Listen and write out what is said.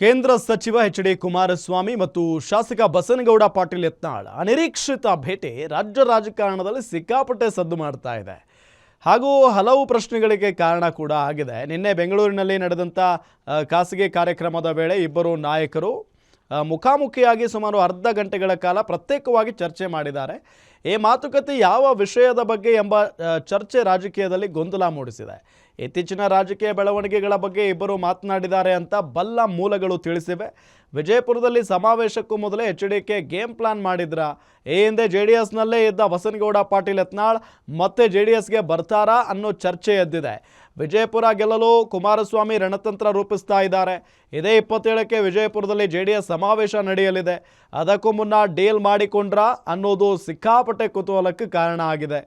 ಕೇಂದ್ರ ಸಚಿವ ಎಚ್.ಡಿ. ಕುಮಾರಸ್ವಾಮಿ ಮತ್ತು ಶಾಸಕ ಬಸನಗೌಡ ಪಾಟೀಲ್ ಯತ್ನಾಳ್ ಅನಿರೀಕ್ಷಿತ ಭೇಟಿ ರಾಜ್ಯ ರಾಜಕಾರಣದಲ್ಲಿ ಸಿಕ್ಕಾಪಟ್ಟೆ ಸದ್ದು ಮಾಡ್ತಾ ಇದೆ. ಹಾಗೂ ಹಲವು ಪ್ರಶ್ನೆಗಳಿಗೆ ಕಾರಣ ಕೂಡ ಆಗಿದೆ. ನಿನ್ನೆ ಬೆಂಗಳೂರಿನಲ್ಲಿ ನಡೆದಂಥ ಖಾಸಗಿ ಕಾರ್ಯಕ್ರಮದ ವೇಳೆ ಇಬ್ಬರು ನಾಯಕರು ಮುಖಾಮುಖಿಯಾಗಿ ಸುಮಾರು ಅರ್ಧ ಗಂಟೆಗಳ ಕಾಲ ಪ್ರತ್ಯೇಕವಾಗಿ ಚರ್ಚೆ ಮಾಡಿದ್ದಾರೆ. ಈ ಮಾತುಕತೆ ಯಾವ ವಿಷಯದ ಬಗ್ಗೆ ಎಂಬ ಚರ್ಚೆ ರಾಜಕೀಯದಲ್ಲಿ ಗೊಂದಲ ಮೂಡಿಸಿದೆ. ಇತ್ತೀಚಿನ ರಾಜಕೀಯ ಬೆಳವಣಿಗೆಗಳ ಬಗ್ಗೆ ಇಬ್ಬರು ಮಾತನಾಡಿದ್ದಾರೆ ಅಂತ ಬಲ್ಲ ಮೂಲಗಳು ತಿಳಿಸಿವೆ. ವಿಜಯಪುರದಲ್ಲಿ ಸಮಾವೇಶಕ್ಕೂ ಮೊದಲೇ ಎಚ್.ಡಿ.ಕೆ ಗೇಮ್ ಪ್ಲಾನ್ ಮಾಡಿದ್ರ? ಈ ಹಿಂದೆ JDSನಲ್ಲೇ ಇದ್ದ ಬಸನಗೌಡ ಪಾಟೀಲ್ ಯತ್ನಾಳ್ ಮತ್ತೆ JDSಗೆ ಬರ್ತಾರಾ ಅನ್ನೋ ಚರ್ಚೆ ಎದ್ದಿದೆ. ವಿಜಯಪುರ ಗೆಲ್ಲಲು ಕುಮಾರಸ್ವಾಮಿ ರಣತಂತ್ರ ರೂಪಿಸ್ತಾ ಇದ್ದಾರೆ. ಇದೇ 27ಕ್ಕೆ ವಿಜಯಪುರದಲ್ಲಿ JDS ಸಮಾವೇಶ ನಡೆಯಲಿದೆ. ಅದಕ್ಕೂ ಮುನ್ನ ಡೀಲ್ ಮಾಡಿಕೊಂಡ್ರಾ ಅನ್ನೋದು ಸಿಕ್ಕಾಪಟ್ಟೆ ಕುತೂಹಲಕ್ಕೆ ಕಾರಣ ಆಗಿದೆ.